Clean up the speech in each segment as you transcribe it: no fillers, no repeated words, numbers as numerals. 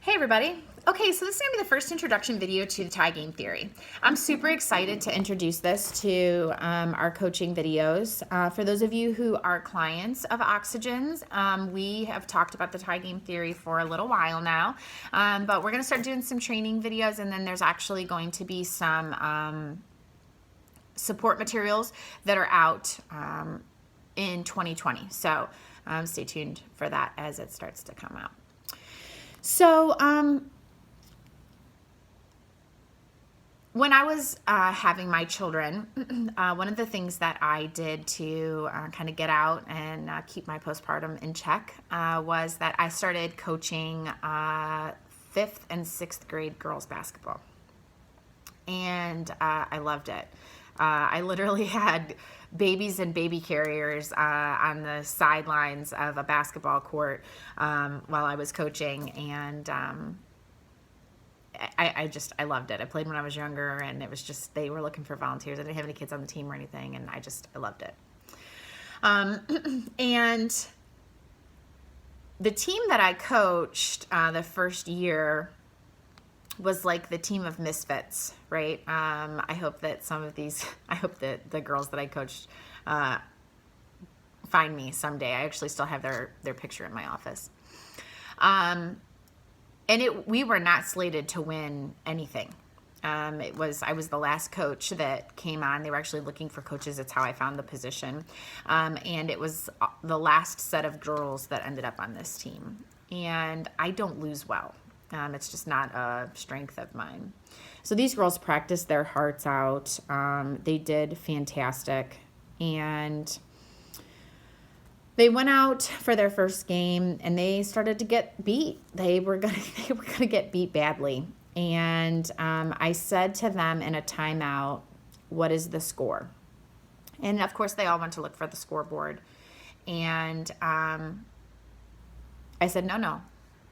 Hey everybody. Okay, so this is going to be the first introduction video to the tie game theory. I'm super excited to introduce this to our coaching videos. For those of you who are clients of Oxygen's, we have talked about the tie game theory for a little while now, but we're going to start doing some training videos, and then there's actually going to be some support materials that are out in 2020. So stay tuned for that as it starts to come out. So when I was having my children, one of the things that I did to kind of get out and keep my postpartum in check was that I started coaching 5th and 6th grade girls basketball. And I loved it. I literally had babies and baby carriers on the sidelines of a basketball court while I was coaching, and I loved it. I played when I was younger, and it was just, they were looking for volunteers. I didn't have any kids on the team or anything, and I loved it. And the team that I coached the first year was like the team of misfits, right? I hope that I hope that the girls that I coached find me someday. I actually still have their picture in my office. And we were not slated to win anything. I was the last coach that came on. They were actually looking for coaches. That's how I found the position. And it was the last set of girls that ended up on this team. And I don't lose well. It's just not a strength of mine. So these girls practiced their hearts out. They did fantastic. And they went out for their first game, and they started to get beat. They were gonna get beat badly. And I said to them in a timeout, "What is the score?" And of course, they all went to look for the scoreboard. And I said, "No.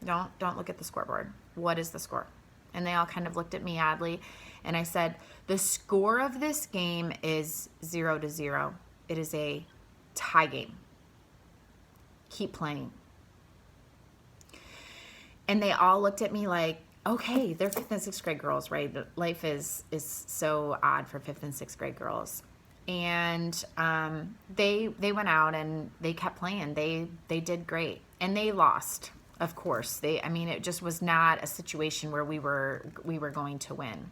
Don't look at the scoreboard. What is the score?" And they all kind of looked at me oddly. And I said, "The score of this game is 0-0. It is a tie game. Keep playing." And they all looked at me like, okay, they're 5th and 6th grade girls, right? Life is so odd for 5th and 6th grade girls. And they went out and they kept playing. They did great. And they lost. Of course, it just was not a situation where we were going to win.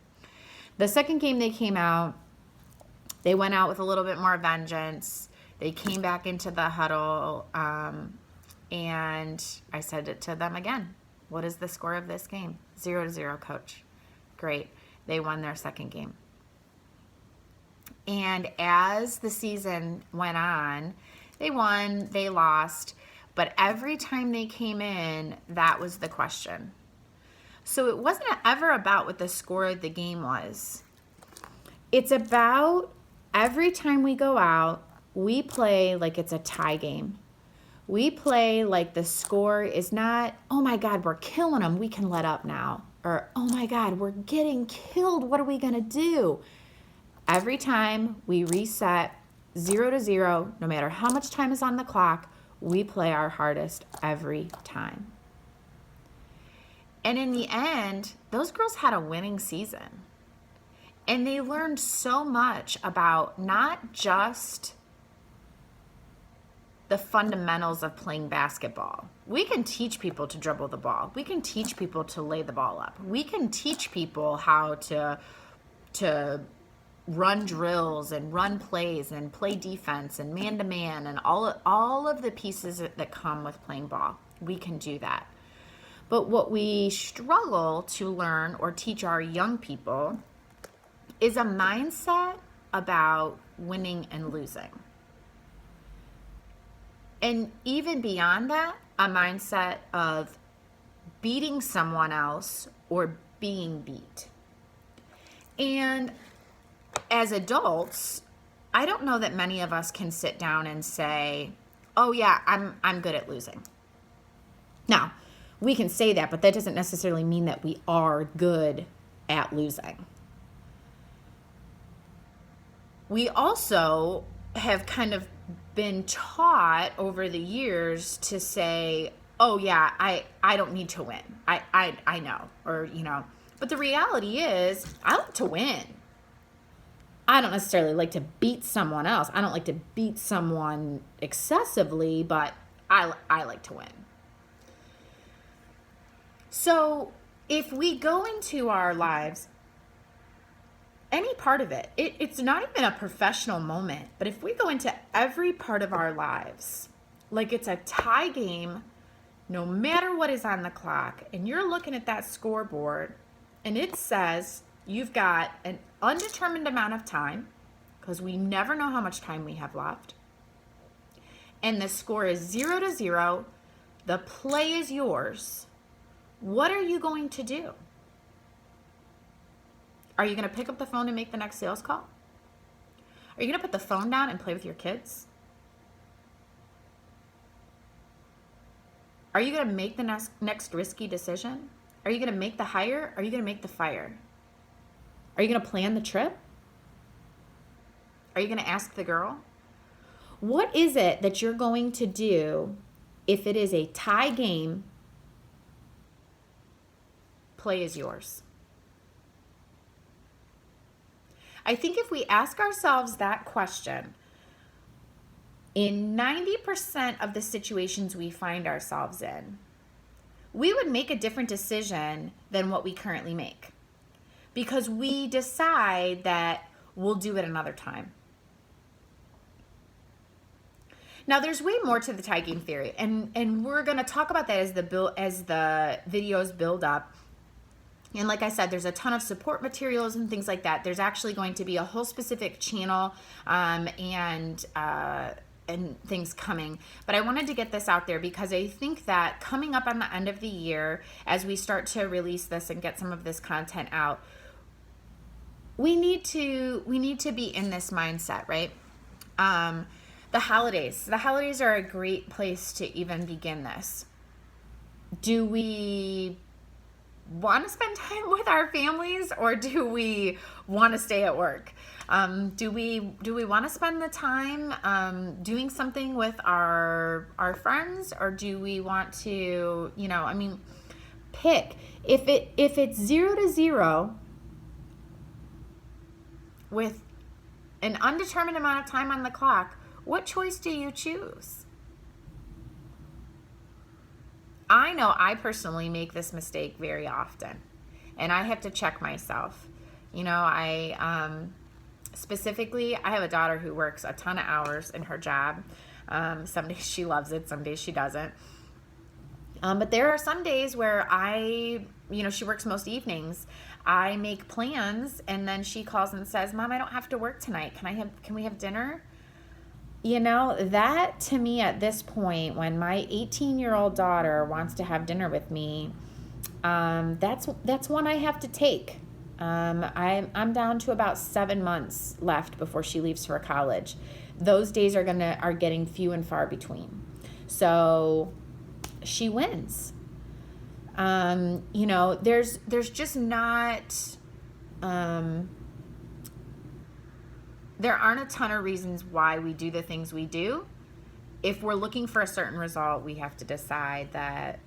The second game they came out, they went out with a little bit more vengeance. They came back into the huddle, and I said it to them again. "What is the score of this game?" 0-0, coach. Great. They won their second game. And as the season went on, they won, they lost. But every time they came in, that was the question. So it wasn't ever about what the score of the game was. It's about every time we go out, we play like it's a tie game. We play like the score is not, "Oh my God, we're killing them. We can let up now." Or, "Oh my God, we're getting killed. What are we going to do?" Every time we reset 0-0, no matter how much time is on the clock, we play our hardest every time. And in the end, those girls had a winning season. And they learned so much about not just the fundamentals of playing basketball. We can teach people to dribble the ball. We can teach people to lay the ball up. We can teach people how to run drills and run plays and play defense and man-to-man and all of the pieces that come with playing ball. We can do that. But what we struggle to learn or teach our young people is a mindset about winning and losing. And even beyond that, a mindset of beating someone else or being beat. And as adults, I don't know that many of us can sit down and say, "Oh yeah, I'm good at losing." Now, we can say that, but that doesn't necessarily mean that we are good at losing. We also have kind of been taught over the years to say, oh yeah, I don't need to win. I know, or, you know, but the reality is I like to win. I don't necessarily like to beat someone else. I don't like to beat someone excessively, but I like to win. So if we go into our lives, any part of it, it's not even a professional moment, but if we go into every part of our lives, like it's a tie game, no matter what is on the clock, and you're looking at that scoreboard and it says you've got an undetermined amount of time, because we never know how much time we have left, and the score is 0-0, the play is yours, what are you going to do? Are you going to pick up the phone and make the next sales call? Are you going to put the phone down and play with your kids? Are you going to make the next risky decision? Are you going to make the hire? Are you going to make the fire? Are you going to plan the trip? Are you going to ask the girl? What is it that you're going to do if it is a tie game? Play is yours. I think if we ask ourselves that question, in 90% of the situations we find ourselves in, we would make a different decision than what we currently make, because we decide that we'll do it another time. Now, there's way more to the tie game theory, and we're going to talk about that as the videos build up. And like I said, there's a ton of support materials and things like that. There's actually going to be a whole specific channel and things coming. But I wanted to get this out there because I think that coming up on the end of the year, as we start to release this and get some of this content out, we need to be in this mindset, right? The holidays are a great place to even begin this. Do we want to spend time with our families, or do we want to stay at work? Do we want to spend the time doing something with our friends, or do we want to, pick? If it's 0-0 with an undetermined amount of time on the clock, what choice do you choose? I know I personally make this mistake very often, and I have to check myself. Specifically, I have a daughter who works a ton of hours in her job. Some days she loves it, some days she doesn't. But there are some days where she works most evenings. I make plans, and then she calls and says, "Mom, I don't have to work tonight. Can we have dinner?" That to me at this point, when my 18-year-old daughter wants to have dinner with me, that's one I have to take. I'm down to about 7 months left before she leaves for college. Those days are getting few and far between. So she wins. There's just not. There aren't a ton of reasons why we do the things we do. If we're looking for a certain result, we have to decide that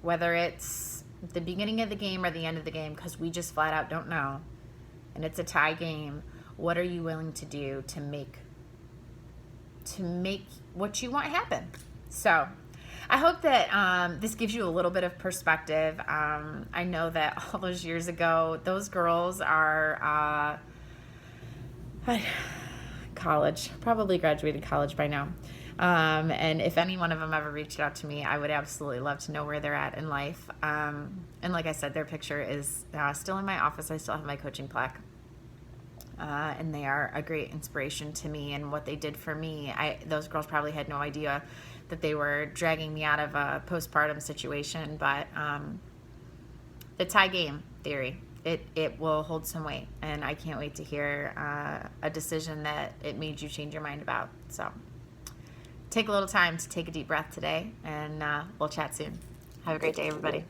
whether it's the beginning of the game or the end of the game, because we just flat out don't know, and it's a tie game, what are you willing to do to make what you want happen? So I hope that this gives you a little bit of perspective. I know that all those years ago, those girls are college, probably graduated college by now. And if any one of them ever reached out to me, I would absolutely love to know where they're at in life. And like I said, their picture is still in my office. I still have my coaching plaque. And they are a great inspiration to me and what they did for me. Those girls probably had no idea that they were dragging me out of a postpartum situation, but the tie game theory, it will hold some weight, and I can't wait to hear a decision that it made you change your mind about. So take a little time to take a deep breath today, and we'll chat soon. Have a great day, everybody.